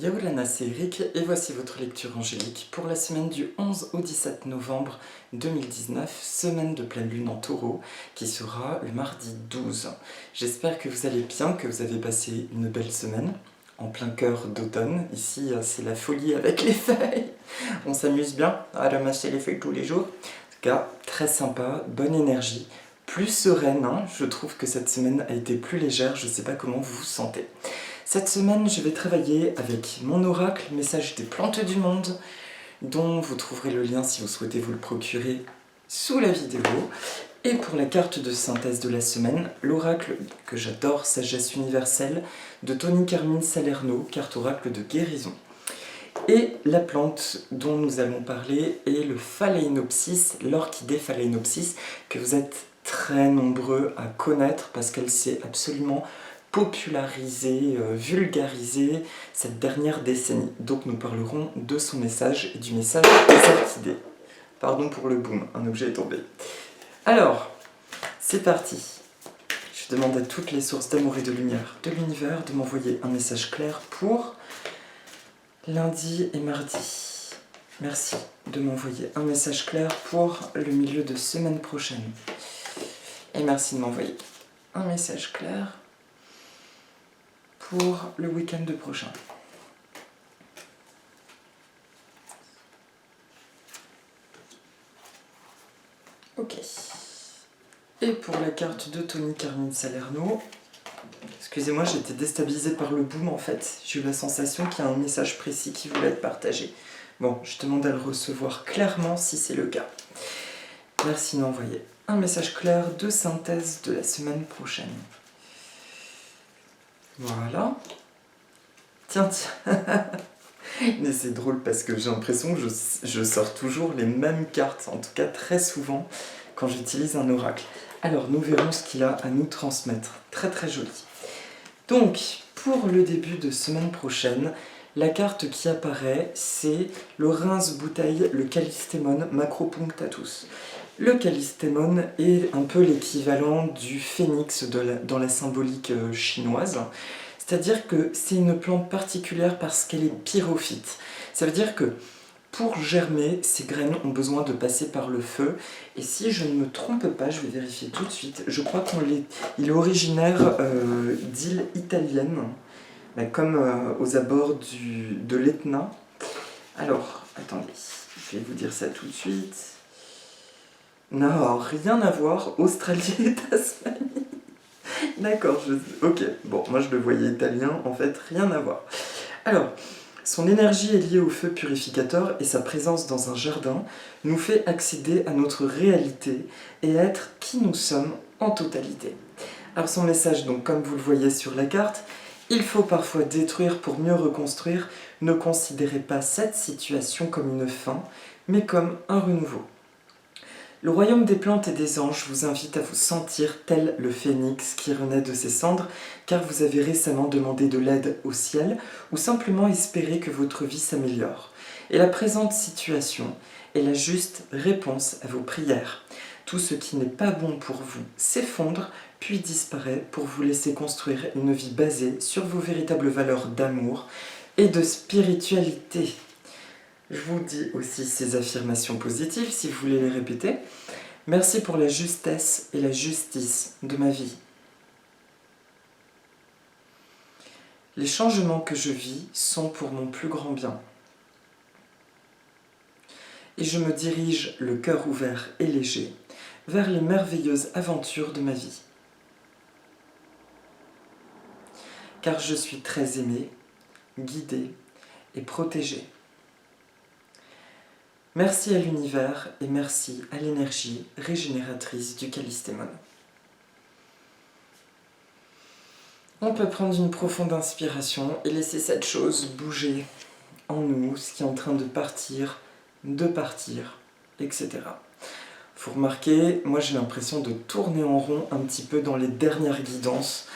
Yaoulana, c'est Eric et voici votre lecture angélique pour la semaine du 11 au 17 novembre 2019, semaine de pleine lune en taureau, qui sera le mardi 12. J'espère que vous allez bien, que vous avez passé une belle semaine, en plein cœur d'automne. Ici, c'est la folie avec les feuilles. On s'amuse bien à ramasser les feuilles tous les jours. En tout cas, très sympa, bonne énergie, plus sereine. Je trouve que cette semaine a été plus légère, je ne sais pas comment vous vous sentez. Cette semaine, je vais travailler avec mon oracle, message des plantes du monde, dont vous trouverez le lien si vous souhaitez vous le procurer sous la vidéo. Et pour la carte de synthèse de la semaine, l'oracle que j'adore, Sagesse universelle, de Tony Carmine Salerno, carte oracle de guérison. Et la plante dont nous allons parler est le Phalaenopsis, l'orchidée Phalaenopsis, que vous êtes très nombreux à connaître parce qu'elle s'est absolument popularisée, vulgarisée cette dernière décennie. Donc nous parlerons de son message et du message des orchidées. Pardon pour le boom, un objet est tombé. Alors, c'est parti. Je demande à toutes les sources d'amour et de lumière de l'univers de m'envoyer un message clair pour lundi et mardi. Merci de m'envoyer un message clair pour le milieu de semaine prochaine. Et merci de m'envoyer un message clair pour le week-end prochain. Ok. Et pour la carte de Tony Carmine Salerno, excusez-moi, j'étais déstabilisée par le boom en fait. J'ai eu la sensation qu'il y a un message précis qui voulait être partagé. Bon, je demande à le recevoir clairement si c'est le cas. Merci d'envoyer un message clair de synthèse de la semaine prochaine. Voilà. Tiens. Mais c'est drôle parce que j'ai l'impression que je sors toujours les mêmes cartes, en tout cas très souvent, quand j'utilise un oracle. Alors, nous verrons ce qu'il a à nous transmettre. Très très joli. Donc, pour le début de semaine prochaine, la carte qui apparaît, c'est le rince-bouteille, le Callistémon macropunctatus. Le Callistémon est un peu l'équivalent du phénix dans la symbolique chinoise. C'est-à-dire que c'est une plante particulière parce qu'elle est pyrophyte. Ça veut dire que pour germer, ces graines ont besoin de passer par le feu. Et si je ne me trompe pas, je vais vérifier tout de suite, je crois qu'il est originaire d'îles italiennes, comme aux abords de l'Etna. Alors, attendez, je vais vous dire ça tout de suite. Non, rien à voir, Australie et Tasmanie. D'accord, ok, bon, moi je le voyais italien, en fait, rien à voir. Alors, son énergie est liée au feu purificateur et sa présence dans un jardin nous fait accéder à notre réalité et à être qui nous sommes en totalité. Alors son message, donc comme vous le voyez sur la carte, il faut parfois détruire pour mieux reconstruire. Ne considérez pas cette situation comme une fin, mais comme un renouveau. Le royaume des plantes et des anges vous invite à vous sentir tel le phénix qui renaît de ses cendres, car vous avez récemment demandé de l'aide au ciel ou simplement espéré que votre vie s'améliore. Et la présente situation est la juste réponse à vos prières. Tout ce qui n'est pas bon pour vous s'effondre, puis disparaît pour vous laisser construire une vie basée sur vos véritables valeurs d'amour et de spiritualité. Je vous dis aussi ces affirmations positives, si vous voulez les répéter. Merci pour la justesse et la justice de ma vie. Les changements que je vis sont pour mon plus grand bien. Et je me dirige, le cœur ouvert et léger, vers les merveilleuses aventures de ma vie. Car je suis très aimé, guidé et protégé. Merci à l'univers et merci à l'énergie régénératrice du Callistémon. On peut prendre une profonde inspiration et laisser cette chose bouger en nous, ce qui est en train de partir, etc. Faut remarquer, moi j'ai l'impression de tourner en rond un petit peu dans les dernières guidances.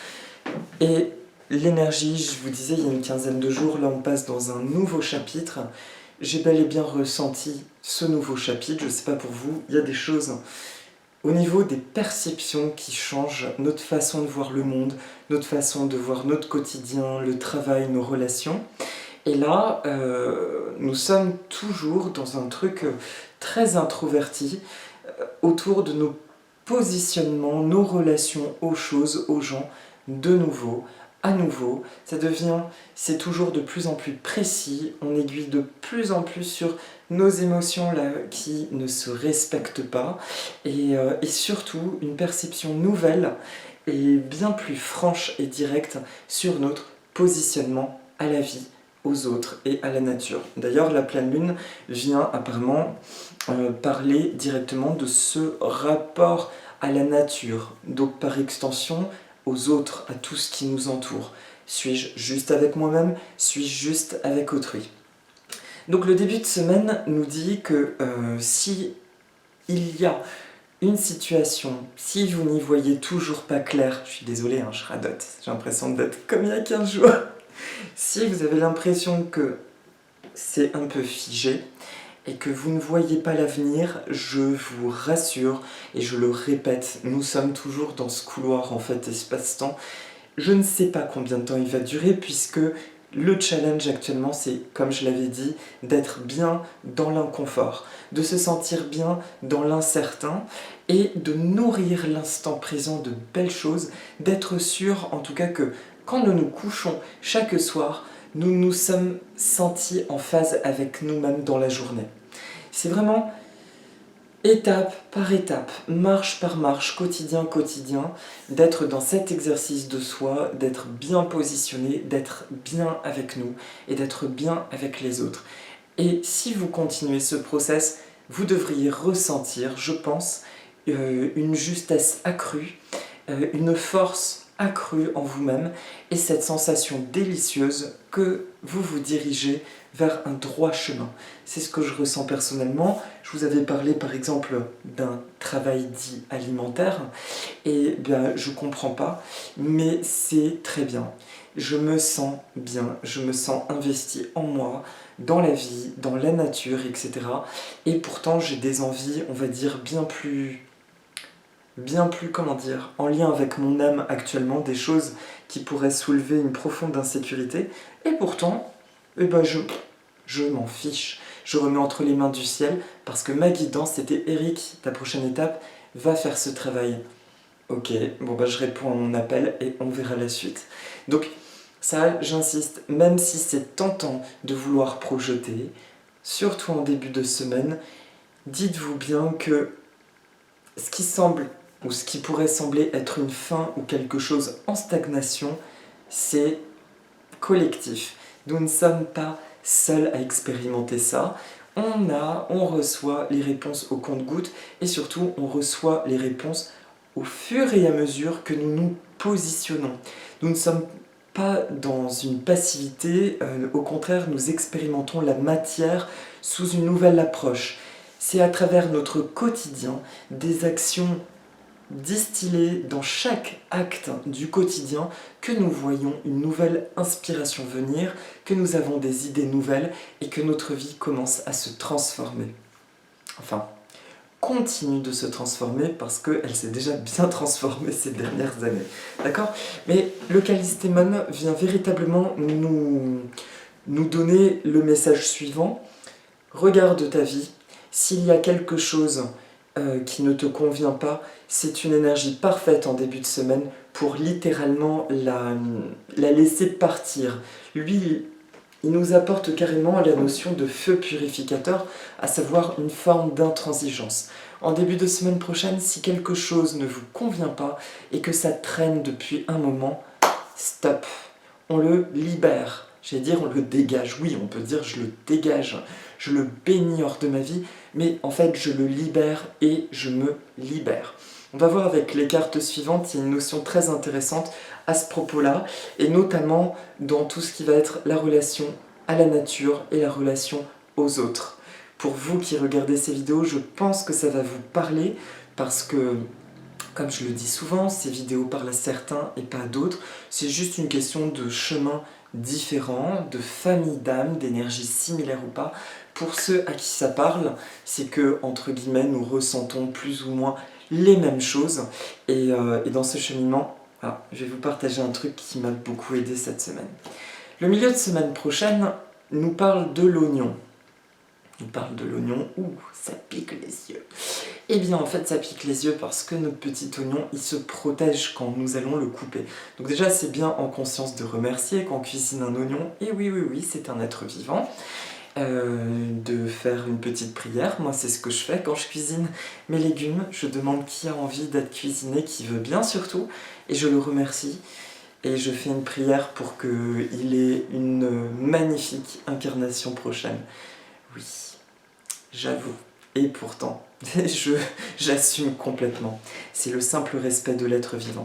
Et l'énergie, je vous disais il y a une quinzaine de jours, là on passe dans un nouveau chapitre. J'ai bel et bien ressenti ce nouveau chapitre, je ne sais pas pour vous, il y a des choses au niveau des perceptions qui changent, notre façon de voir le monde, notre façon de voir notre quotidien, le travail, nos relations. Et là, nous sommes toujours dans un truc très introverti autour de nos positionnements, nos relations aux choses, aux gens, de nouveau, à nouveau. C'est toujours de plus en plus précis, on aiguille de plus en plus sur nos émotions là, qui ne se respectent pas, et surtout une perception nouvelle et bien plus franche et directe sur notre positionnement à la vie, aux autres et à la nature. D'ailleurs, la pleine lune vient apparemment parler directement de ce rapport à la nature, donc par extension aux autres, à tout ce qui nous entoure. Suis-je juste avec moi-même? Suis-je juste avec autrui? Donc le début de semaine nous dit que si il y a une situation, si vous n'y voyez toujours pas clair, je suis désolée, je radote, j'ai l'impression d'être comme il y a 15 jours. Si vous avez l'impression que c'est un peu figé et que vous ne voyez pas l'avenir, je vous rassure et je le répète, nous sommes toujours dans ce couloir en fait espace-temps. Je ne sais pas combien de temps il va durer puisque le challenge actuellement c'est, comme je l'avais dit, d'être bien dans l'inconfort, de se sentir bien dans l'incertain et de nourrir l'instant présent de belles choses, d'être sûr en tout cas que quand nous nous couchons chaque soir, nous nous sommes sentis en phase avec nous-mêmes dans la journée. C'est vraiment étape par étape, marche par marche, quotidien, d'être dans cet exercice de soi, d'être bien positionné, d'être bien avec nous et d'être bien avec les autres. Et si vous continuez ce process, vous devriez ressentir, je pense, une justesse accrue, une force accrue en vous-même et cette sensation délicieuse que vous vous dirigez vers un droit chemin. C'est ce que je ressens personnellement. Je vous avais parlé par exemple d'un travail dit alimentaire et bien je comprends pas, mais c'est très bien. Je me sens bien, je me sens investi en moi, dans la vie, dans la nature, etc. Et pourtant j'ai des envies, on va dire, bien plus, comment dire, en lien avec mon âme actuellement, des choses qui pourraient soulever une profonde insécurité. Et pourtant, eh ben je m'en fiche. Je remets entre les mains du ciel parce que ma guidance, c'était Eric, ta prochaine étape, va faire ce travail. Ok, bon je réponds à mon appel et on verra la suite. Donc ça, j'insiste, même si c'est tentant de vouloir projeter, surtout en début de semaine, dites-vous bien que ce qui semble ou ce qui pourrait sembler être une fin ou quelque chose en stagnation, c'est collectif. Nous ne sommes pas seuls à expérimenter ça. On reçoit les réponses au compte-gouttes et surtout on reçoit les réponses au fur et à mesure que nous nous positionnons. Nous ne sommes pas dans une passivité, au contraire nous expérimentons la matière sous une nouvelle approche. C'est à travers notre quotidien, des actions distillées dans chaque acte du quotidien que nous voyons une nouvelle inspiration venir, que nous avons des idées nouvelles et que notre vie commence à se transformer. Enfin, continue de se transformer parce qu'elle s'est déjà bien transformée ces dernières années. D'accord? Mais le Callistémon vient véritablement nous donner le message suivant. Regarde ta vie. S'il y a quelque chose qui ne te convient pas, c'est une énergie parfaite en début de semaine pour littéralement la laisser partir. Lui, il nous apporte carrément la notion de feu purificateur, à savoir une forme d'intransigeance. En début de semaine prochaine, si quelque chose ne vous convient pas et que ça traîne depuis un moment, stop, on le libère. J'allais dire on le dégage, oui on peut dire je le dégage, je le bénis hors de ma vie, mais en fait je le libère et je me libère. On va voir avec les cartes suivantes, il y a une notion très intéressante à ce propos-là, et notamment dans tout ce qui va être la relation à la nature et la relation aux autres. Pour vous qui regardez ces vidéos, je pense que ça va vous parler, parce que, comme je le dis souvent, ces vidéos parlent à certains et pas à d'autres. C'est juste une question de chemin différent, de famille d'âme, d'énergie similaire ou pas. Pour ceux à qui ça parle, c'est que, entre guillemets, nous ressentons plus ou moins les mêmes choses. Et dans ce cheminement, je vais vous partager un truc qui m'a beaucoup aidé cette semaine. Le milieu de semaine prochaine, nous parle de l'oignon. On parle de l'oignon, ouh, ça pique les yeux. Eh bien en fait ça pique les yeux parce que notre petit oignon, il se protège quand nous allons le couper. Donc déjà c'est bien en conscience de remercier quand on cuisine un oignon, et oui, oui, oui, c'est un être vivant, de faire une petite prière. Moi c'est ce que je fais quand je cuisine mes légumes, je demande qui a envie d'être cuisiné, qui veut bien surtout, et je le remercie. Et je fais une prière pour qu'il ait une magnifique incarnation prochaine. Oui, j'avoue. Et pourtant, j'assume complètement. C'est le simple respect de l'être vivant.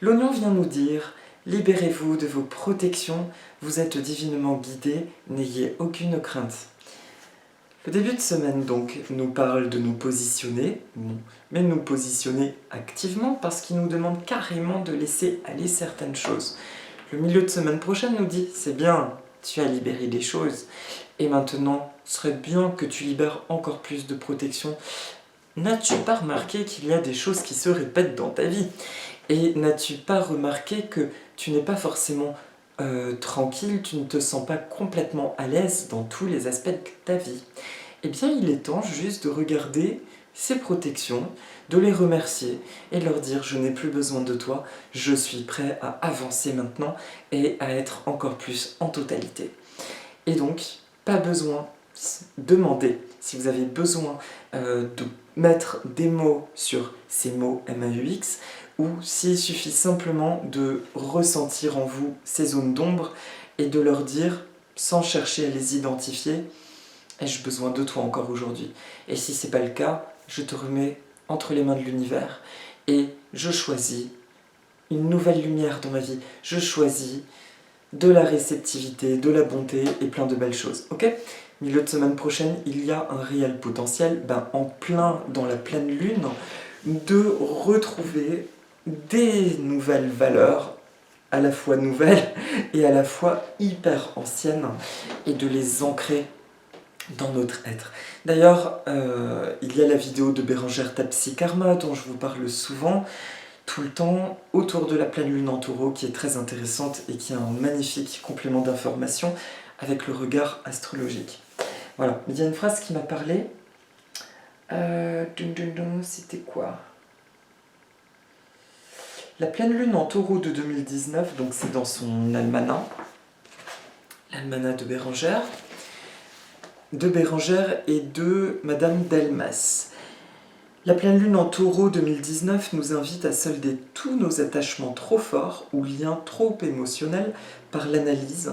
L'oignon vient nous dire « Libérez-vous de vos protections, vous êtes divinement guidés, n'ayez aucune crainte. » Le début de semaine donc nous parle de nous positionner, mais nous positionner activement parce qu'il nous demande carrément de laisser aller certaines choses. Le milieu de semaine prochaine nous dit « C'est bien, tu as libéré des choses, et maintenant, ce serait bien que tu libères encore plus de protection. N'as-tu pas remarqué qu'il y a des choses qui se répètent dans ta vie? Et n'as-tu pas remarqué que tu n'es pas forcément tranquille, tu ne te sens pas complètement à l'aise dans tous les aspects de ta vie? Eh bien, il est temps juste de regarder ces protections, de les remercier et de leur dire « Je n'ai plus besoin de toi, je suis prêt à avancer maintenant et à être encore plus en totalité. » Et donc, pas besoin de demander si vous avez besoin de mettre des mots sur ces mots MAUX, ou s'il suffit simplement de ressentir en vous ces zones d'ombre et de leur dire, sans chercher à les identifier, « Ai-je besoin de toi encore aujourd'hui ?» Et si ce n'est pas le cas, je te remets entre les mains de l'univers et je choisis une nouvelle lumière dans ma vie. Je choisis de la réceptivité, de la bonté et plein de belles choses. Ok ? Milieu de semaine prochaine, il y a un réel potentiel, en plein dans la pleine lune, de retrouver des nouvelles valeurs, à la fois nouvelles et à la fois hyper anciennes, et de les ancrer dans notre être. D'ailleurs, il y a la vidéo de Bérengère Tapsi Karma dont je vous parle souvent, tout le temps, autour de la pleine lune en taureau, qui est très intéressante et qui a un magnifique complément d'information avec le regard astrologique. Voilà, il y a une phrase qui m'a parlé. C'était quoi? La pleine lune en taureau de 2019, donc c'est dans son almanach, l'almanach de Bérengère et de Madame Delmas. La pleine lune en taureau 2019 nous invite à solder tous nos attachements trop forts ou liens trop émotionnels par l'analyse,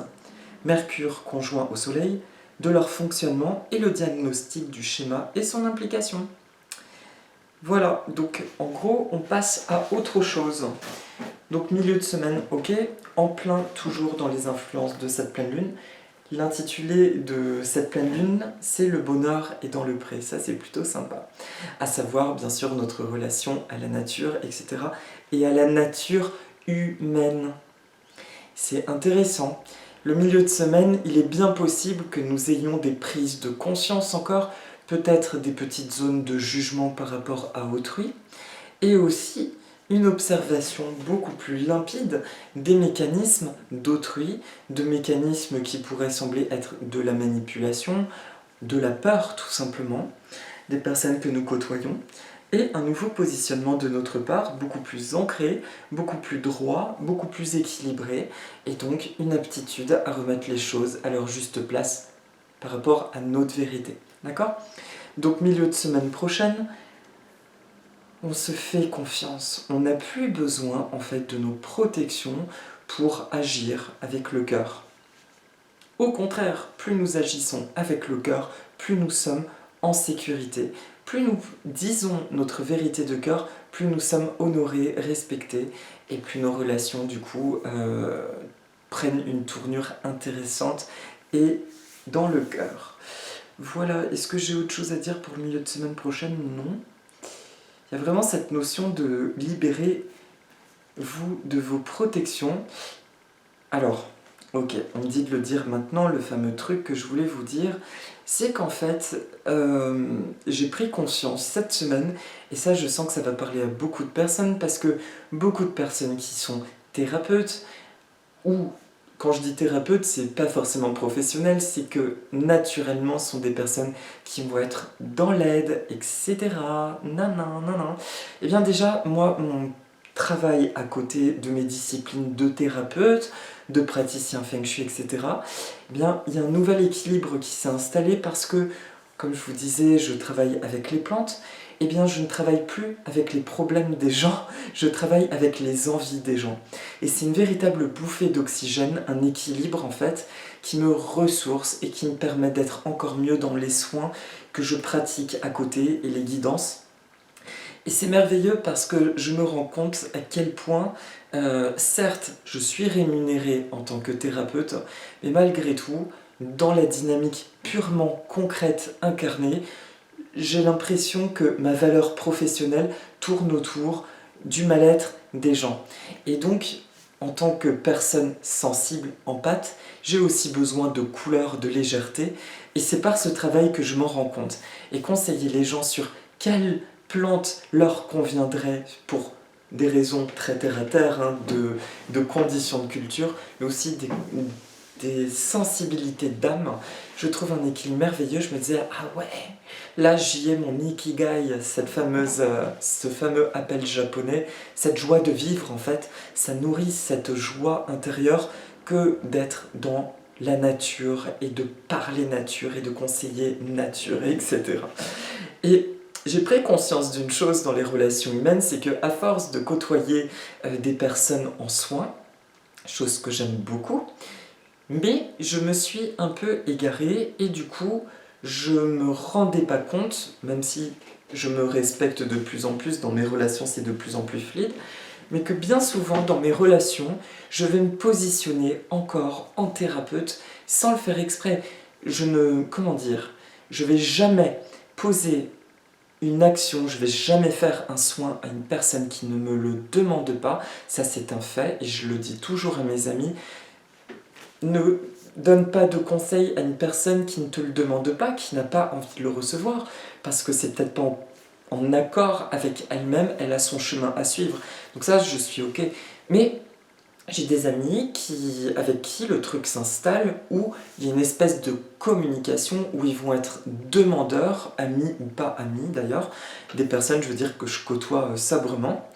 Mercure conjoint au Soleil, de leur fonctionnement et le diagnostic du schéma et son implication. Voilà, donc en gros, on passe à autre chose. Donc milieu de semaine, ok, en plein toujours dans les influences de cette pleine lune. L'intitulé de cette pleine lune, c'est « Le bonheur est dans le pré ». Ça, c'est plutôt sympa. À savoir, bien sûr, notre relation à la nature, etc. Et à la nature humaine. C'est intéressant. Le milieu de semaine, il est bien possible que nous ayons des prises de conscience encore, peut-être des petites zones de jugement par rapport à autrui, et aussi une observation beaucoup plus limpide des mécanismes d'autrui, de mécanismes qui pourraient sembler être de la manipulation, de la peur tout simplement, des personnes que nous côtoyons, et un nouveau positionnement de notre part, beaucoup plus ancré, beaucoup plus droit, beaucoup plus équilibré, et donc une aptitude à remettre les choses à leur juste place par rapport à notre vérité. D'accord ? Donc milieu de semaine prochaine, on se fait confiance, on n'a plus besoin en fait de nos protections pour agir avec le cœur. Au contraire, plus nous agissons avec le cœur, plus nous sommes en sécurité. Plus nous disons notre vérité de cœur, plus nous sommes honorés, respectés, et plus nos relations du coup prennent une tournure intéressante et dans le cœur. Voilà, est-ce que j'ai autre chose à dire pour le milieu de semaine prochaine? Non. Il y a vraiment cette notion de libérer vous de vos protections. Alors, ok, on me dit de le dire maintenant, le fameux truc que je voulais vous dire, c'est qu'en fait, j'ai pris conscience cette semaine, et ça je sens que ça va parler à beaucoup de personnes, parce que beaucoup de personnes qui sont thérapeutes, ou quand je dis thérapeute, c'est pas forcément professionnel, c'est que naturellement, ce sont des personnes qui vont être dans l'aide, etc. Nanan, nanan. Eh bien déjà, moi, mon travail à côté de mes disciplines de thérapeute, de praticien feng shui, etc., eh bien, il y a un nouvel équilibre qui s'est installé parce que, comme je vous disais, je travaille avec les plantes, eh bien, je ne travaille plus avec les problèmes des gens, je travaille avec les envies des gens. Et c'est une véritable bouffée d'oxygène, un équilibre en fait, qui me ressource et qui me permet d'être encore mieux dans les soins que je pratique à côté et les guidances. Et c'est merveilleux parce que je me rends compte à quel point, certes, je suis rémunérée en tant que thérapeute, mais malgré tout, dans la dynamique purement concrète, incarnée, j'ai l'impression que ma valeur professionnelle tourne autour du mal-être des gens. Et donc, en tant que personne sensible, empathe, j'ai aussi besoin de couleur, de légèreté. Et c'est par ce travail que je m'en rends compte. Et conseiller les gens sur quelle plante leur conviendrait pour des raisons très terre-à-terre, hein, de conditions de culture, mais aussi des sensibilités d'âme, je trouve un équilibre merveilleux. Je me disais, ah ouais, là j'y ai mon ikigai, ce fameux appel japonais, cette joie de vivre en fait, ça nourrit cette joie intérieure que d'être dans la nature et de parler nature et de conseiller nature, etc. Et j'ai pris conscience d'une chose dans les relations humaines, c'est que à force de côtoyer des personnes en soins, chose que j'aime beaucoup, mais je me suis un peu égaré et du coup, je me rendais pas compte, même si je me respecte de plus en plus, dans mes relations c'est de plus en plus fluide, mais que bien souvent dans mes relations, je vais me positionner encore en thérapeute sans le faire exprès. Comment dire, je vais jamais poser une action, je vais jamais faire un soin à une personne qui ne me le demande pas, ça c'est un fait et je le dis toujours à mes amis. Ne donne pas de conseils à une personne qui ne te le demande pas, qui n'a pas envie de le recevoir, parce que c'est peut-être pas en accord avec elle-même, elle a son chemin à suivre. Donc ça, je suis ok. Mais j'ai des amis avec qui le truc s'installe, où il y a une espèce de communication, où ils vont être demandeurs, amis ou pas amis d'ailleurs, des personnes, je veux dire, que je côtoie sabrement.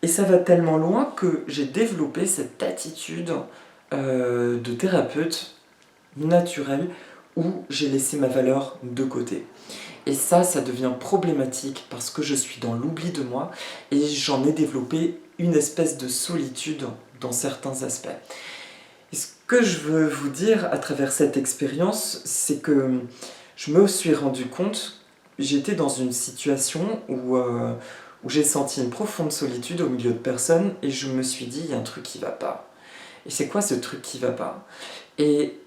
Et ça va tellement loin que j'ai développé cette attitude de thérapeute naturel où j'ai laissé ma valeur de côté. Et ça devient problématique parce que je suis dans l'oubli de moi et j'en ai développé une espèce de solitude dans certains aspects. Et ce que je veux vous dire à travers cette expérience, c'est que je me suis rendu compte, j'étais dans une situation où j'ai senti une profonde solitude au milieu de personnes et je me suis dit, il y a un truc qui va pas. Et c'est quoi ce truc qui va pas? Et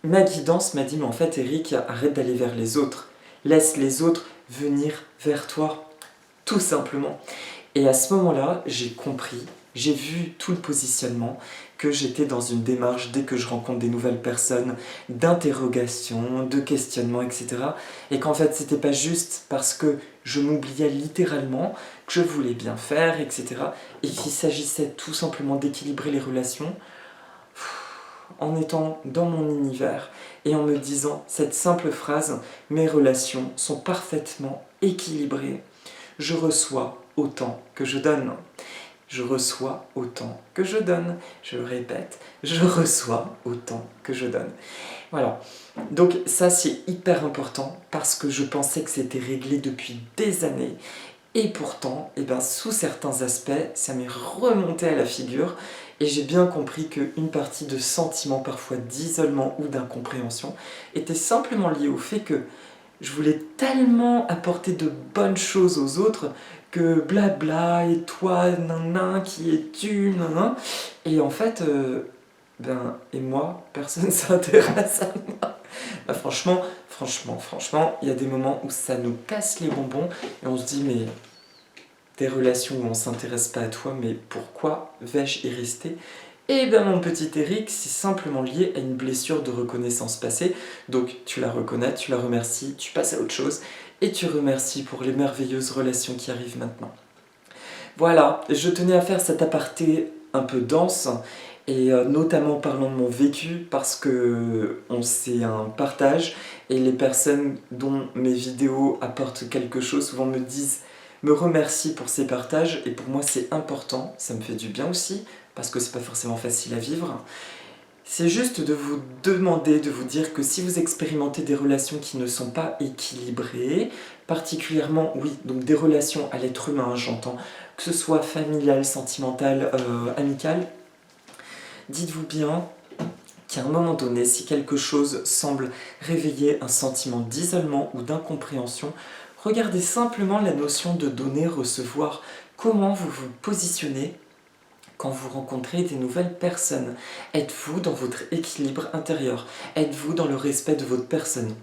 ma guidance m'a dit, mais en fait Eric, arrête d'aller vers les autres. Laisse les autres venir vers toi, tout simplement. Et à ce moment-là, j'ai compris, j'ai vu tout le positionnement, que j'étais dans une démarche, dès que je rencontre des nouvelles personnes, d'interrogation, de questionnement, etc. Et qu'en fait, c'était pas juste parce que je m'oubliais littéralement, que je voulais bien faire, etc. Et qu'il s'agissait tout simplement d'équilibrer les relations en étant dans mon univers et en me disant cette simple phrase, mes relations sont parfaitement équilibrées. Je reçois autant que je donne. Je reçois autant que je donne. Je le répète, je reçois autant que je donne. Voilà. Donc ça c'est hyper important parce que je pensais que c'était réglé depuis des années. Et pourtant, sous certains aspects, ça m'est remonté à la figure et j'ai bien compris qu'une partie de sentiments, parfois d'isolement ou d'incompréhension, était simplement liée au fait que je voulais tellement apporter de bonnes choses aux autres que blabla, et toi, nanan, qui es-tu, nanan. Et en fait, et moi, personne ne s'intéresse à moi. Franchement, il y a des moments où ça nous casse les bonbons et on se dit, mais des relations où on ne s'intéresse pas à toi, mais pourquoi vais-je y rester? Eh bien mon petit Eric, c'est simplement lié à une blessure de reconnaissance passée. Donc tu la reconnais, tu la remercies, tu passes à autre chose et tu remercies pour les merveilleuses relations qui arrivent maintenant. Voilà, je tenais à faire cet aparté un peu dense et notamment parlant de mon vécu parce que c'est un partage et les personnes dont mes vidéos apportent quelque chose souvent me remercient pour ces partages et pour moi c'est important, ça me fait du bien aussi parce que c'est pas forcément facile à vivre. C'est juste de vous demander, de vous dire que si vous expérimentez des relations qui ne sont pas équilibrées, particulièrement, oui, donc des relations à l'être humain, j'entends, que ce soit familiale, sentimentale, amicale, dites-vous bien qu'à un moment donné, si quelque chose semble réveiller un sentiment d'isolement ou d'incompréhension, regardez simplement la notion de donner, recevoir, comment vous vous positionnez quand vous rencontrez des nouvelles personnes. Êtes-vous dans votre équilibre intérieur? Êtes-vous dans le respect de votre personne?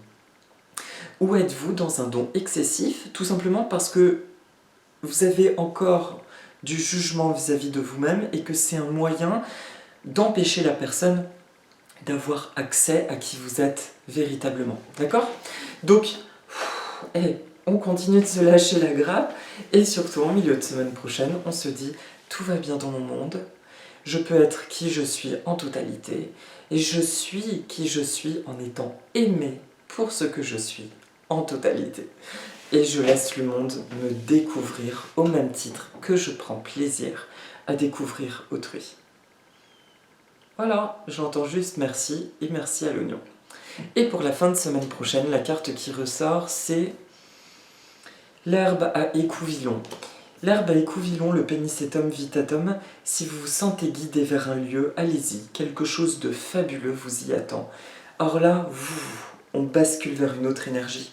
Ou êtes-vous dans un don excessif, tout simplement parce que vous avez encore du jugement vis-à-vis de vous-même et que c'est un moyen d'empêcher la personne d'avoir accès à qui vous êtes véritablement. D'accord? Donc, on continue de se lâcher la grappe et surtout en milieu de semaine prochaine, on se dit tout va bien dans mon monde, je peux être qui je suis en totalité et je suis qui je suis en étant aimé pour ce que je suis en totalité. Et je laisse le monde me découvrir au même titre que je prends plaisir à découvrir autrui. Voilà, j'entends juste merci et merci à l'oignon. Et pour la fin de semaine prochaine, la carte qui ressort, c'est l'herbe à écouvillon. L'herbe à écouvillon, le Pennisetum vitatum, si vous vous sentez guidé vers un lieu, allez-y, quelque chose de fabuleux vous y attend. Or là, on bascule vers une autre énergie.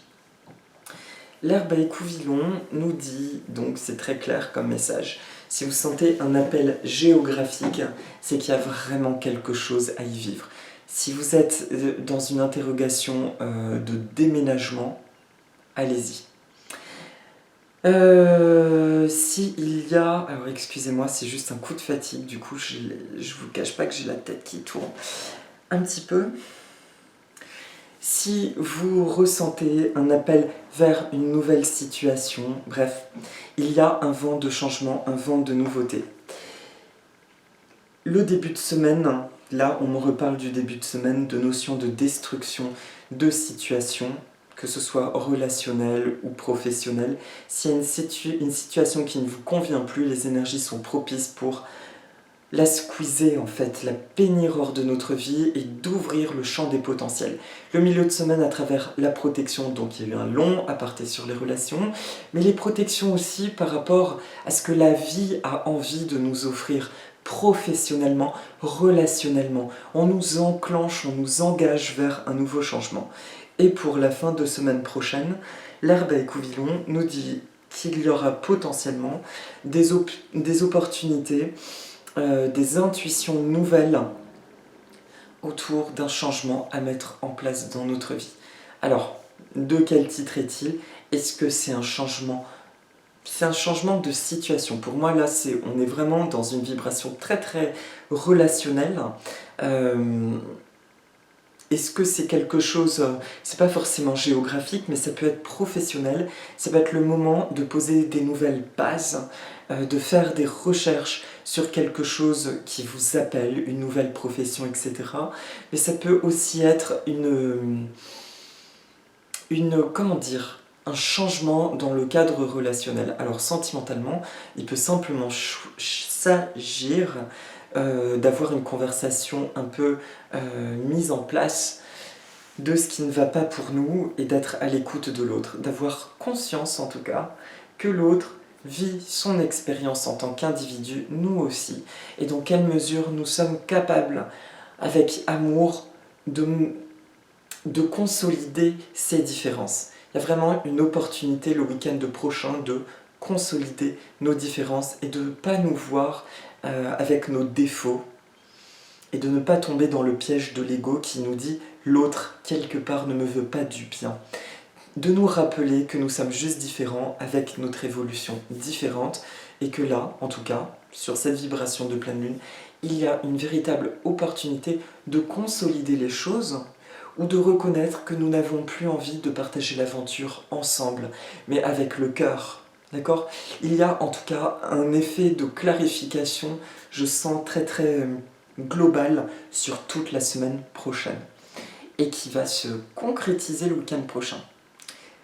L'herbe à écouvillon nous dit, donc c'est très clair comme message, si vous sentez un appel géographique, c'est qu'il y a vraiment quelque chose à y vivre. Si vous êtes dans une interrogation de déménagement, allez-y. S'il y a... Alors excusez-moi, c'est juste un coup de fatigue, du coup je vous cache pas que j'ai la tête qui tourne un petit peu. Si vous ressentez un appel vers une nouvelle situation, bref, il y a un vent de changement, un vent de nouveauté. Le début de semaine, là on me reparle du début de semaine, de notions de destruction, de situation, que ce soit relationnel ou professionnel. S'il y a une situation qui ne vous convient plus, les énergies sont propices pour la squeezer en fait, la pénir hors de notre vie et d'ouvrir le champ des potentiels. Le milieu de semaine à travers la protection, donc il y a eu un long aparté sur les relations, mais les protections aussi par rapport à ce que la vie a envie de nous offrir professionnellement, relationnellement. On nous enclenche, on nous engage vers un nouveau changement. Et pour la fin de semaine prochaine, l'herbe à écouvillon nous dit qu'il y aura potentiellement des opportunités, des intuitions nouvelles autour d'un changement à mettre en place dans notre vie. Alors, de quel titre est-il? Est-ce que c'est un changement? C'est un changement de situation. Pour moi, là, on est vraiment dans une vibration très très relationnelle. Est-ce que c'est quelque chose, c'est pas forcément géographique, mais ça peut être professionnel, ça peut être le moment de poser des nouvelles bases, de faire des recherches sur quelque chose qui vous appelle, une nouvelle profession, etc. Mais ça peut aussi être comment dire, un changement dans le cadre relationnel. Alors sentimentalement, il peut simplement s'agir d'avoir une conversation un peu mise en place de ce qui ne va pas pour nous et d'être à l'écoute de l'autre, d'avoir conscience en tout cas que l'autre vit son expérience en tant qu'individu, nous aussi, et dans quelle mesure nous sommes capables, avec amour, de consolider ces différences. Il y a vraiment une opportunité le week-end prochain de consolider nos différences et de ne pas nous voir avec nos défauts et de ne pas tomber dans le piège de l'ego qui nous dit l'autre quelque part ne me veut pas du bien. De nous rappeler que nous sommes juste différents avec notre évolution différente et que là, en tout cas, sur cette vibration de pleine lune, il y a une véritable opportunité de consolider les choses ou de reconnaître que nous n'avons plus envie de partager l'aventure ensemble, mais avec le cœur. D'accord? Il y a en tout cas un effet de clarification, je sens très très global sur toute la semaine prochaine et qui va se concrétiser le week-end prochain.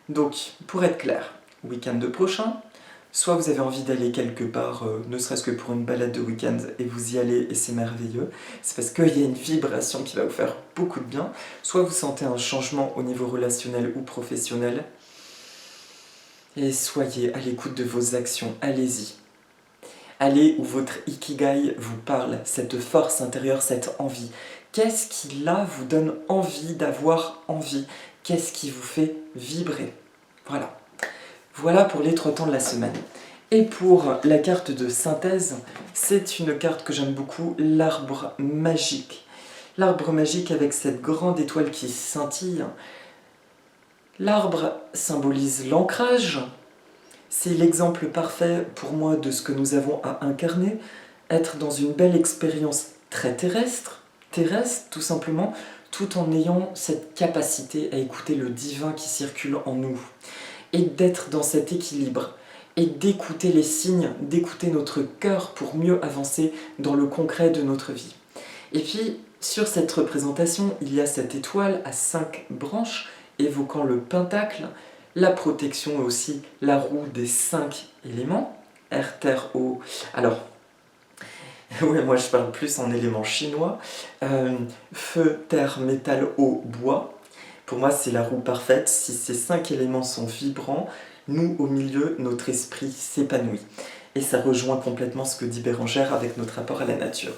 Donc, pour être clair, week-end prochain, soit vous avez envie d'aller quelque part, ne serait-ce que pour une balade de week-end, et vous y allez et c'est merveilleux, c'est parce qu'il y a une vibration qui va vous faire beaucoup de bien, soit vous sentez un changement au niveau relationnel ou professionnel, et soyez à l'écoute de vos actions, allez-y. Allez où votre ikigai vous parle, cette force intérieure, cette envie. Qu'est-ce qui là vous donne envie d'avoir envie? Qu'est-ce qui vous fait vibrer? Voilà. Voilà pour les 3 temps de la semaine. Et pour la carte de synthèse, c'est une carte que j'aime beaucoup, l'arbre magique. L'arbre magique avec cette grande étoile qui scintille. L'arbre symbolise l'ancrage. C'est l'exemple parfait pour moi de ce que nous avons à incarner, être dans une belle expérience très terrestre tout simplement, tout en ayant cette capacité à écouter le divin qui circule en nous, et d'être dans cet équilibre, et d'écouter les signes, d'écouter notre cœur pour mieux avancer dans le concret de notre vie. Et puis, sur cette représentation, il y a cette étoile à 5 branches, évoquant le pentacle, la protection et aussi la roue des 5 éléments, air, terre, eau. Alors, ouais, moi je parle plus en éléments chinois. Feu, terre, métal, eau, bois. Pour moi, c'est la roue parfaite. Si ces 5 éléments sont vibrants, nous, au milieu, notre esprit s'épanouit. Et ça rejoint complètement ce que dit Bérengère avec notre rapport à la nature.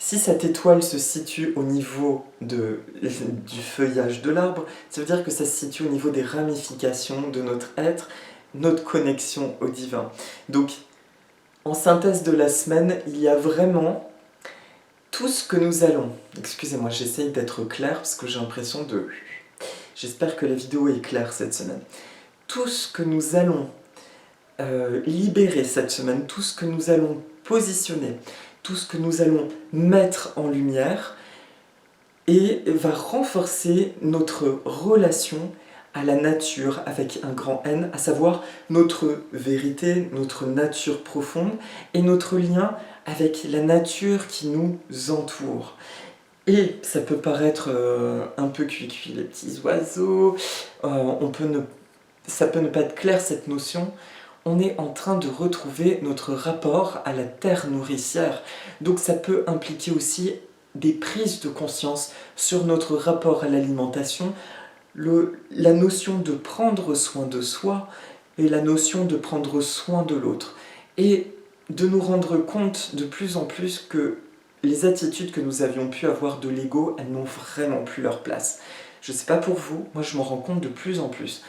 Si cette étoile se situe au niveau du feuillage de l'arbre, ça veut dire que ça se situe au niveau des ramifications de notre être, notre connexion au divin. Donc, en synthèse de la semaine, il y a vraiment tout ce que nous allons... Excusez-moi, j'essaye d'être clair parce que j'ai l'impression de... J'espère que la vidéo est claire cette semaine. Tout ce que nous allons libérer cette semaine, tout ce que nous allons positionner, tout ce que nous allons mettre en lumière et va renforcer notre relation à la nature avec un grand N, à savoir notre vérité, notre nature profonde et notre lien avec la nature qui nous entoure. Et ça peut paraître un peu cuit-cuit, les petits oiseaux, ça peut ne pas être clair cette notion. On est en train de retrouver notre rapport à la terre nourricière. Donc ça peut impliquer aussi des prises de conscience sur notre rapport à l'alimentation, la notion de prendre soin de soi et la notion de prendre soin de l'autre. Et de nous rendre compte de plus en plus que les attitudes que nous avions pu avoir de l'ego, elles n'ont vraiment plus leur place. Je ne sais pas pour vous, moi je m'en rends compte de plus en plus.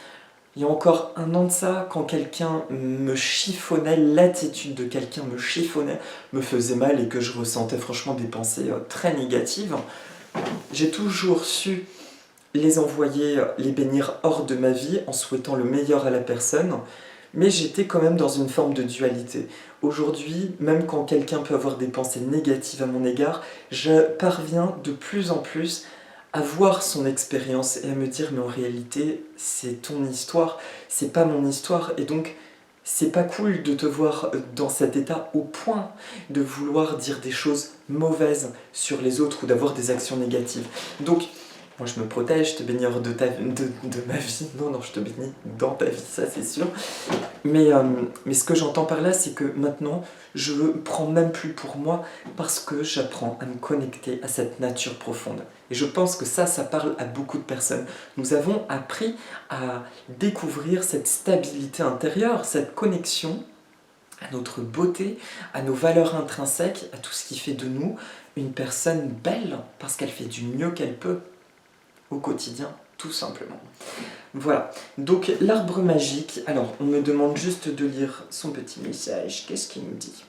Il y a encore 1 an de ça, quand quelqu'un me chiffonnait, l'attitude de quelqu'un me chiffonnait, me faisait mal et que je ressentais franchement des pensées très négatives, j'ai toujours su les envoyer, les bénir hors de ma vie en souhaitant le meilleur à la personne, mais j'étais quand même dans une forme de dualité. Aujourd'hui, même quand quelqu'un peut avoir des pensées négatives à mon égard, je parviens de plus en plus à voir son expérience et à me dire mais en réalité c'est ton histoire, c'est pas mon histoire, et donc c'est pas cool de te voir dans cet état au point de vouloir dire des choses mauvaises sur les autres ou d'avoir des actions négatives. Donc moi je me protège, je te bénis hors de ma vie, non, je te bénis dans ta vie, ça c'est sûr. Mais ce que j'entends par là, c'est que maintenant, je ne prends même plus pour moi parce que j'apprends à me connecter à cette nature profonde. Et je pense que ça parle à beaucoup de personnes. Nous avons appris à découvrir cette stabilité intérieure, cette connexion à notre beauté, à nos valeurs intrinsèques, à tout ce qui fait de nous une personne belle, parce qu'elle fait du mieux qu'elle peut au quotidien, tout simplement. Voilà, donc l'arbre magique, alors on me demande juste de lire son petit message, qu'est-ce qu'il nous dit?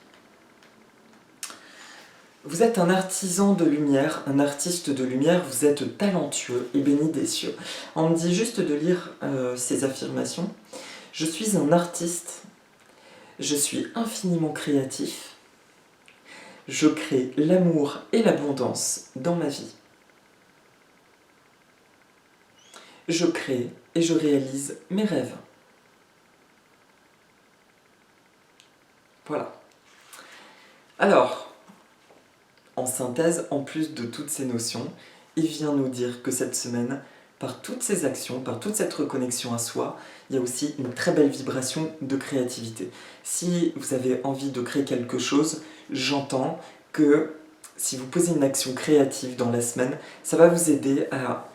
Vous êtes un artisan de lumière, un artiste de lumière, vous êtes talentueux et béni des cieux. On me dit juste de lire ces affirmations. Je suis un artiste, je suis infiniment créatif, je crée l'amour et l'abondance dans ma vie. Je crée et je réalise mes rêves. Voilà. Alors, en synthèse, en plus de toutes ces notions, il vient nous dire que cette semaine, par toutes ces actions, par toute cette reconnexion à soi, il y a aussi une très belle vibration de créativité. Si vous avez envie de créer quelque chose, j'entends que si vous posez une action créative dans la semaine, ça va vous aider à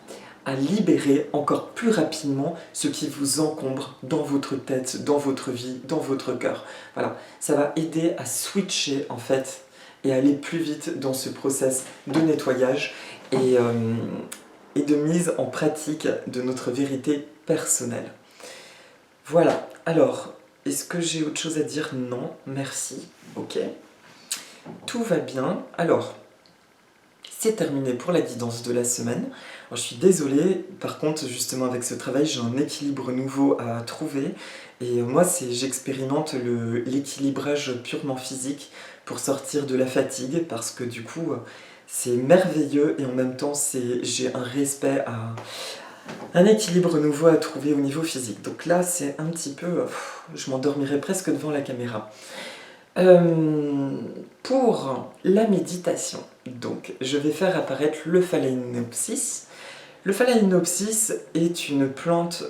libérer encore plus rapidement ce qui vous encombre dans votre tête, dans votre vie, dans votre cœur. Voilà, ça va aider à switcher en fait et aller plus vite dans ce process de nettoyage et de mise en pratique de notre vérité personnelle. Voilà, alors, est-ce que j'ai autre chose à dire? Non, merci, ok. Tout va bien. Alors, c'est terminé pour la guidance de la semaine. Alors, je suis désolée, par contre, justement avec ce travail, j'ai un équilibre nouveau à trouver. Et moi, j'expérimente l'équilibrage purement physique pour sortir de la fatigue, parce que du coup, c'est merveilleux et en même temps, j'ai un respect à un équilibre nouveau à trouver au niveau physique. Donc là, c'est un petit peu... je m'endormirai presque devant la caméra. Pour la méditation, donc, je vais faire apparaître le phalaenopsis. Le phalaenopsis est une plante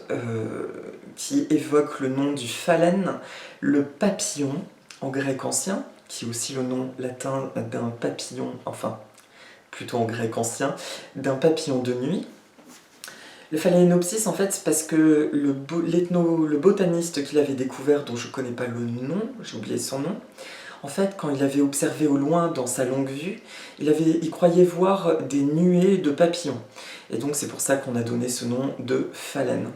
qui évoque le nom du phalène, le papillon en grec ancien, qui est aussi le nom latin d'un papillon, enfin, plutôt en grec ancien, d'un papillon de nuit. Le phalaenopsis, en fait, c'est parce que le botaniste qui l'avait découvert, dont je ne connais pas le nom, j'ai oublié son nom, en fait, quand il avait observé au loin dans sa longue vue, il croyait voir des nuées de papillons. Et donc c'est pour ça qu'on a donné ce nom de phalène.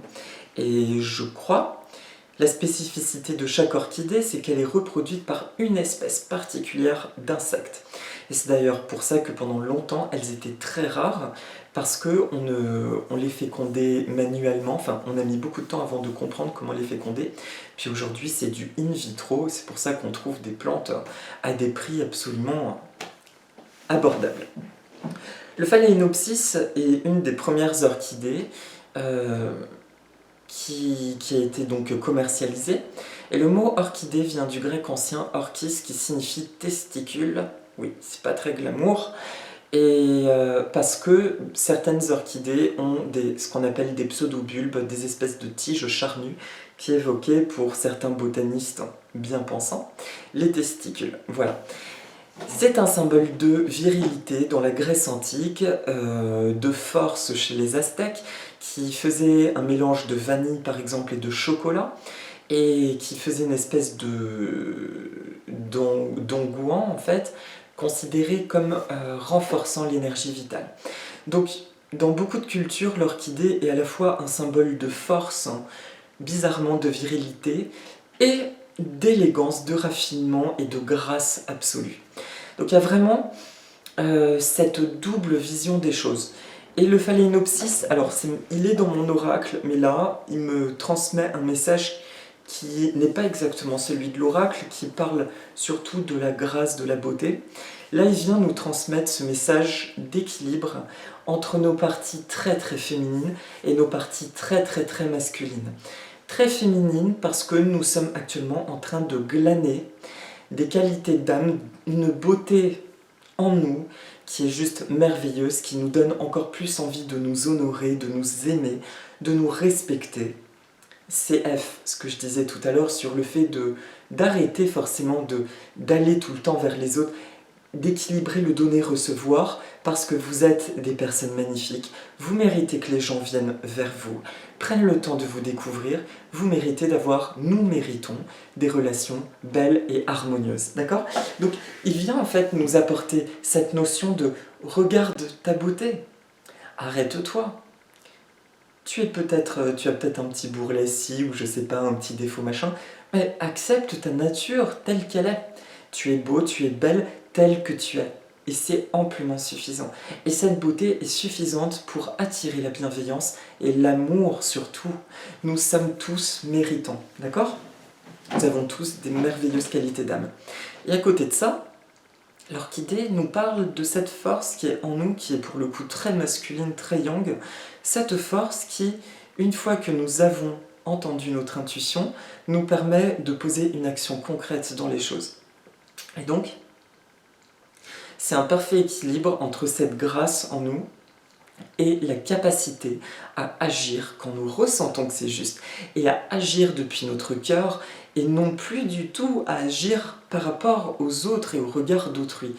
Et je crois, la spécificité de chaque orchidée, c'est qu'elle est reproduite par une espèce particulière d'insectes. Et c'est d'ailleurs pour ça que pendant longtemps, elles étaient très rares, parce qu'on les fécondait manuellement, enfin on a mis beaucoup de temps avant de comprendre comment les féconder, puis aujourd'hui c'est du in vitro, c'est pour ça qu'on trouve des plantes à des prix absolument abordables. Le phalaenopsis est une des premières orchidées qui a été donc commercialisée, et le mot orchidée vient du grec ancien orchis qui signifie testicule. Oui, c'est pas très glamour. Et parce que certaines orchidées ont ce qu'on appelle des pseudobulbes, des espèces de tiges charnues qui évoquaient, pour certains botanistes bien pensants, les testicules. Voilà. C'est un symbole de virilité dans la Grèce antique, de force chez les Aztèques, qui faisaient un mélange de vanille par exemple et de chocolat, et qui faisait une espèce d'onguent en fait, considéré comme renforçant l'énergie vitale. Donc, dans beaucoup de cultures, l'orchidée est à la fois un symbole de force, bizarrement de virilité, et d'élégance, de raffinement et de grâce absolue. Donc il y a vraiment cette double vision des choses. Et le phalaenopsis, alors il est dans mon oracle, mais là, il me transmet un message qui n'est pas exactement celui de l'oracle, qui parle surtout de la grâce, de la beauté. Là, il vient nous transmettre ce message d'équilibre entre nos parties très très féminines et nos parties très très très masculines. Très féminines parce que nous sommes actuellement en train de glaner des qualités d'âme, une beauté en nous qui est juste merveilleuse, qui nous donne encore plus envie de nous honorer, de nous aimer, de nous respecter. CF, ce que je disais tout à l'heure sur le fait d'arrêter forcément d'aller tout le temps vers les autres, d'équilibrer le donner-recevoir, parce que vous êtes des personnes magnifiques, vous méritez que les gens viennent vers vous, prennent le temps de vous découvrir, vous méritez nous méritons des relations belles et harmonieuses, d'accord? Donc il vient en fait nous apporter cette notion de « regarde ta beauté, arrête-toi ». Tu as peut-être un petit bourrelet ci, ou je sais pas, un petit défaut machin, mais accepte ta nature telle qu'elle est. Tu es beau, tu es belle, telle que tu es. Et c'est amplement suffisant. Et cette beauté est suffisante pour attirer la bienveillance et l'amour surtout. Nous sommes tous méritants, d'accord? Nous avons tous des merveilleuses qualités d'âme. Et à côté de ça, l'orchidée nous parle de cette force qui est en nous, qui est pour le coup très masculine, très yang, cette force qui, une fois que nous avons entendu notre intuition, nous permet de poser une action concrète dans les choses. Et donc, C'est un parfait équilibre entre cette grâce en nous et la capacité à agir quand nous ressentons que c'est juste, et à agir depuis notre cœur, et non plus du tout à agir par rapport aux autres et au regard d'autrui.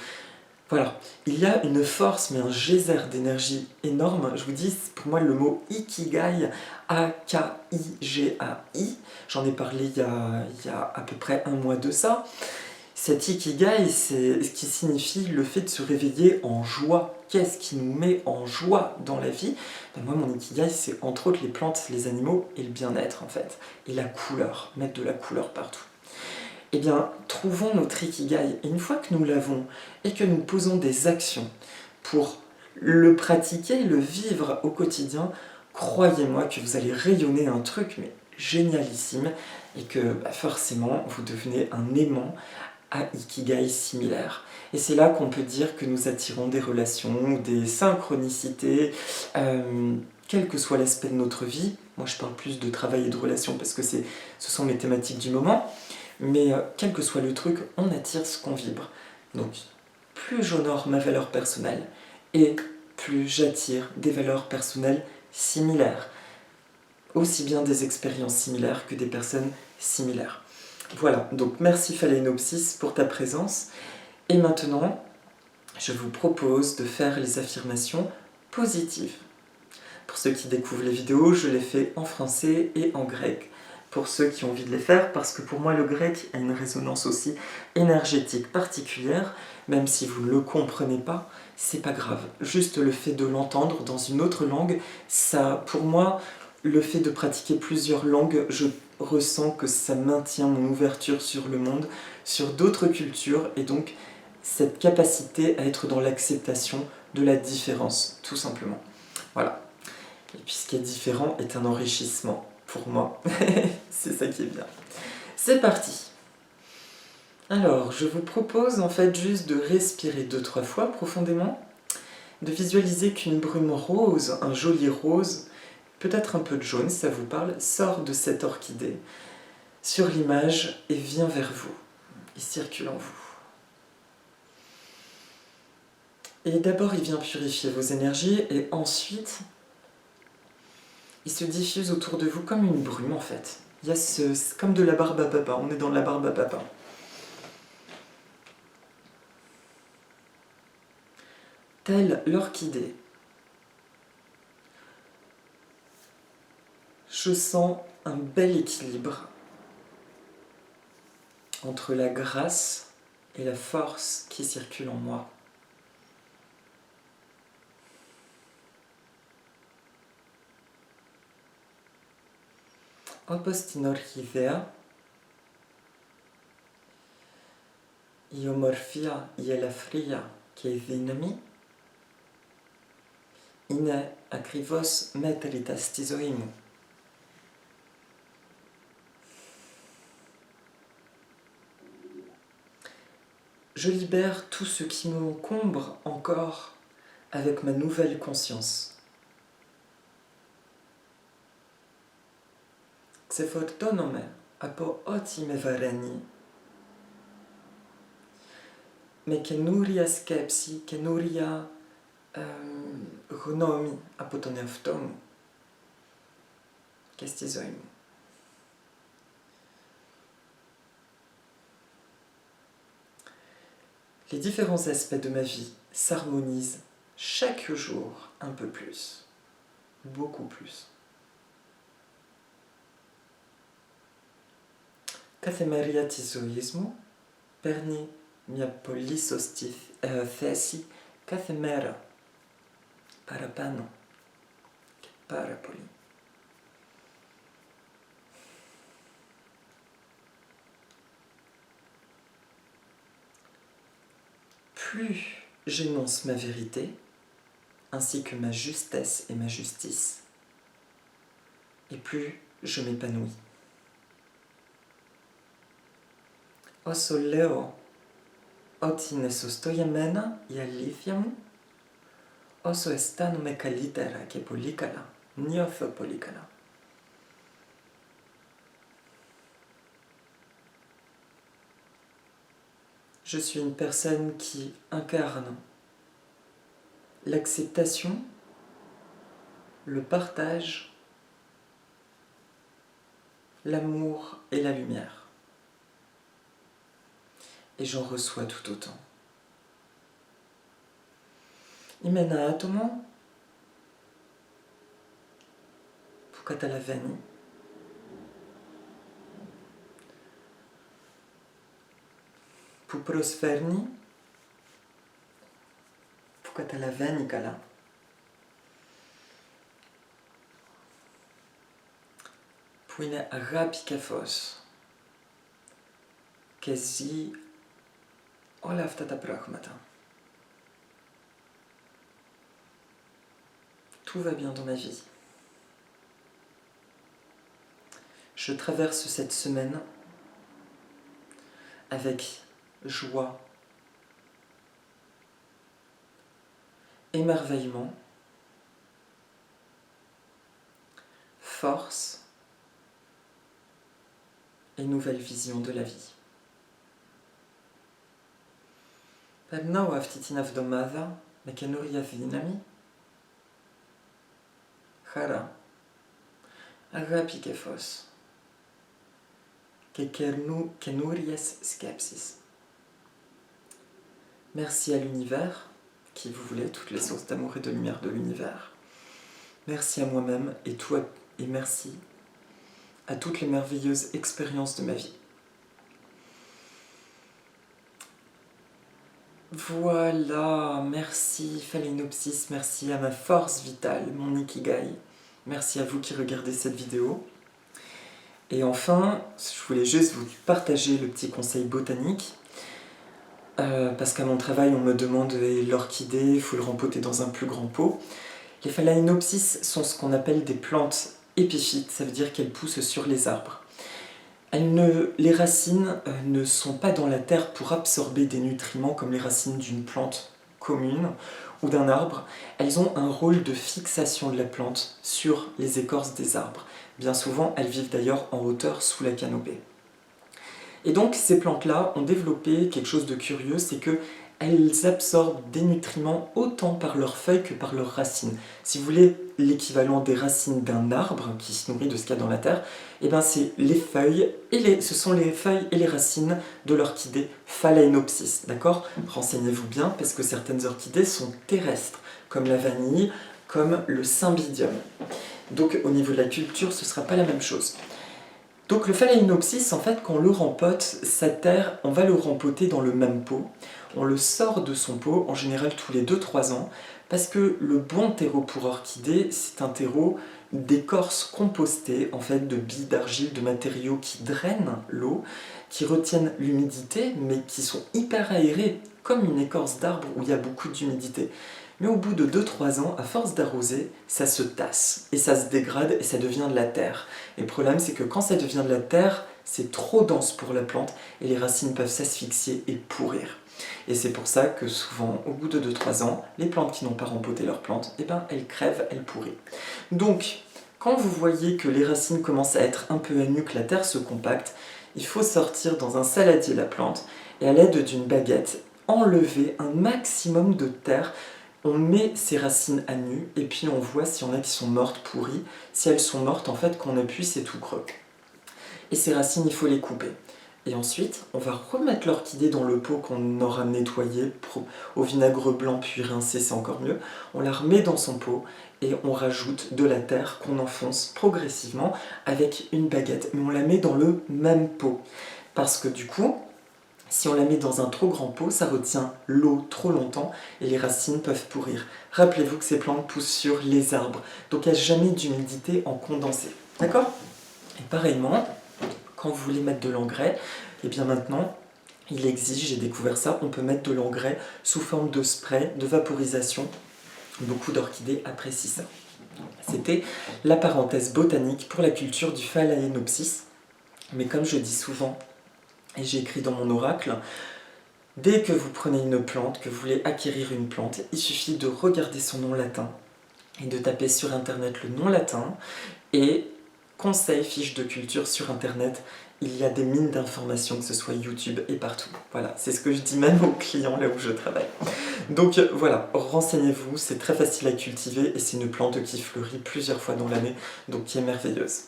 Voilà, il y a une force, mais un geyser d'énergie énorme. Je vous dis, pour moi, le mot Ikigai, A-K-I-G-A-I, j'en ai parlé il y a à peu près un mois de ça. Cet Ikigai, c'est ce qui signifie le fait de se réveiller en joie. Qu'est-ce qui nous met en joie dans la vie? Moi, mon Ikigai, c'est entre autres les plantes, les animaux et le bien-être, en fait. Et la couleur, mettre de la couleur partout. Eh bien, trouvons notre Ikigai. Et une fois que nous l'avons, et que nous posons des actions pour le pratiquer, le vivre au quotidien, croyez-moi que vous allez rayonner un truc, mais génialissime, et que forcément, vous devenez un aimant à Ikigai similaire. Et c'est là qu'on peut dire que nous attirons des relations, des synchronicités, quel que soit l'aspect de notre vie. Moi, je parle plus de travail et de relations parce que ce sont mes thématiques du moment. Mais quel que soit le truc, on attire ce qu'on vibre. Donc, plus j'honore ma valeur personnelle, et plus j'attire des valeurs personnelles similaires. Aussi bien des expériences similaires que des personnes similaires. Voilà, donc merci Phalaenopsis pour ta présence. Et maintenant, je vous propose de faire les affirmations positives. Pour ceux qui découvrent les vidéos, je les fais en français et en grec. Pour ceux qui ont envie de les faire, parce que pour moi le grec a une résonance aussi énergétique particulière, même si vous ne le comprenez pas, c'est pas grave. Juste le fait de l'entendre dans une autre langue, ça, pour moi, le fait de pratiquer plusieurs langues, je ressens que ça maintient mon ouverture sur le monde, sur d'autres cultures, et donc cette capacité à être dans l'acceptation de la différence, tout simplement. Voilà. Et puis ce qui est différent est un enrichissement pour moi. C'est ça qui est bien. C'est parti. Alors, je vous propose en fait juste de respirer 2-3 fois profondément, de visualiser qu'une brume rose, un joli rose, peut-être un peu de jaune si ça vous parle, sort de cette orchidée sur l'image et vient vers vous. Il circule en vous. Et d'abord, il vient purifier vos énergies et ensuite, il se diffuse autour de vous comme une brume en fait. Il y a c'est comme de la barbe à papa, on est dans la barbe à papa. Telle l'orchidée, je sens un bel équilibre entre la grâce et la force qui circule en moi. Όπως την ορχιδέα, η ομορφία, η ελαφρεία και η δύναμη είναι ακριβώς μέτρητα στη ζωή μου. Je libère tout ce qui m'encombre encore avec ma nouvelle conscience. Ξεφορτώνομαι από ό,τι με βαραίνει με καινούρια σκέψη, καινούρια γνώμη από τον εαυτό μου και στη ζωή μου. Les différents aspects de ma vie s'harmonisent chaque jour un peu plus, beaucoup plus. Κάθε μέρα της ζωής μου παίρνει μια πολύ σωστή θέση κάθε μέρα, παραπάνω και πάρα πολύ. Plus j'énonce ma vérité, ainsi que ma justesse et ma justice, et plus je m'épanouis. Όσο λέω ότι είναι σωστό για μένα η αλήθεια μου, όσο αισθάνομαι καλύτερα και πολύ καλά, νιώθω πολύ καλά. Je suis une personne qui incarne l'acceptation, le partage, l'amour et la lumière. Et j'en reçois tout autant. Imena atomo, Pukatalavani, Puprosferni, Pukatalavani kala. Puine agapikafos, Kezi Olaftata Brahmata. Tout va bien dans ma vie. Je traverse cette semaine avec joie, émerveillement, force et nouvelle vision de la vie. Pernau aftitinaf domada, mekenuria vinami, Hara, agapikefos, kenurias skepsis. Merci à l'univers, qui vous voulez, toutes les sources d'amour et de lumière de l'univers. Merci à moi-même et merci à toutes les merveilleuses expériences de ma vie. Voilà, merci Phalaenopsis, merci à ma force vitale, mon Ikigai. Merci à vous qui regardez cette vidéo. Et enfin, je voulais juste vous partager le petit conseil botanique. Parce qu'à mon travail, on me demande l'orchidée, il faut le rempoter dans un plus grand pot. Les Phalaenopsis sont ce qu'on appelle des plantes épiphytes, ça veut dire qu'elles poussent sur les arbres. Les racines ne sont pas dans la terre pour absorber des nutriments comme les racines d'une plante commune ou d'un arbre. Elles ont un rôle de fixation de la plante sur les écorces des arbres. Bien souvent, elles vivent d'ailleurs en hauteur sous la canopée. Et donc, ces plantes-là ont développé quelque chose de curieux, c'est qu'elles absorbent des nutriments autant par leurs feuilles que par leurs racines. Si vous voulez l'équivalent des racines d'un arbre qui se nourrit de ce qu'il y a dans la terre, et ben c'est les feuilles ce sont les feuilles et les racines de l'orchidée Phalaenopsis, d'accord? Renseignez-vous bien parce que certaines orchidées sont terrestres, comme la vanille, comme le cymbidium. Donc au niveau de la culture, ce ne sera pas la même chose. Donc le Phalaenopsis, en fait, quand on le rempote, sa terre, on va le rempoter dans le même pot. On le sort de son pot, en général tous les 2-3 ans, parce que le bon terreau pour orchidée, c'est un terreau d'écorce compostée, en fait, de billes d'argile, de matériaux qui drainent l'eau, qui retiennent l'humidité, mais qui sont hyper aérés, comme une écorce d'arbre où il y a beaucoup d'humidité. Mais au bout de 2-3 ans, à force d'arroser, ça se tasse, et ça se dégrade, et ça devient de la terre. Et le problème, c'est que quand ça devient de la terre, c'est trop dense pour la plante, et les racines peuvent s'asphyxier et pourrir. Et c'est pour ça que souvent, au bout de 2-3 ans, les plantes qui n'ont pas rempoté leurs plantes, eh ben, elles crèvent, elles pourrissent. Donc, quand vous voyez que les racines commencent à être un peu à nu, que la terre se compacte, il faut sortir dans un saladier la plante, et à l'aide d'une baguette, enlever un maximum de terre. On met ces racines à nu, et puis on voit s'il y en a qui sont mortes, pourries. Si elles sont mortes, en fait, quand on appuie, c'est tout creux. Et ces racines, il faut les couper. Et ensuite, on va remettre l'orchidée dans le pot qu'on aura nettoyé au vinaigre blanc, puis rincé, c'est encore mieux. On la remet dans son pot, et on rajoute de la terre qu'on enfonce progressivement avec une baguette. Mais on la met dans le même pot. Parce que du coup, si on la met dans un trop grand pot, ça retient l'eau trop longtemps et les racines peuvent pourrir. Rappelez-vous que ces plantes poussent sur les arbres, donc il n'y a jamais d'humidité en condensé. D'accord? Et pareillement, quand vous voulez mettre de l'engrais, et bien maintenant, il existe, j'ai découvert ça, on peut mettre de l'engrais sous forme de spray, de vaporisation. Beaucoup d'orchidées apprécient ça. C'était la parenthèse botanique pour la culture du Phalaenopsis. Mais comme je dis souvent, et j'ai écrit dans mon oracle, dès que vous prenez une plante, que vous voulez acquérir une plante, il suffit de regarder son nom latin et de taper sur internet le nom latin et conseils, fiches de culture sur internet. Il y a des mines d'informations, que ce soit YouTube et partout. Voilà, c'est ce que je dis même aux clients là où je travaille. Donc voilà, renseignez-vous, c'est très facile à cultiver et c'est une plante qui fleurit plusieurs fois dans l'année, donc qui est merveilleuse.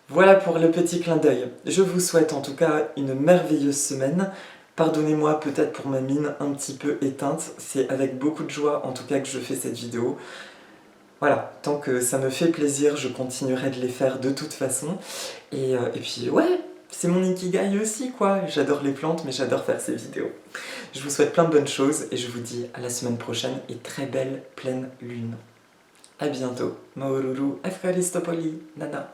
Voilà pour le petit clin d'œil. Je vous souhaite en tout cas une merveilleuse semaine. Pardonnez-moi peut-être pour ma mine un petit peu éteinte, c'est avec beaucoup de joie en tout cas que je fais cette vidéo. Voilà, tant que ça me fait plaisir, je continuerai de les faire de toute façon. Et puis ouais, c'est mon ikigai aussi quoi, j'adore les plantes mais j'adore faire ces vidéos. Je vous souhaite plein de bonnes choses et je vous dis à la semaine prochaine et très belle pleine lune. A bientôt. Maoruru, Efkaristopoli, Nana.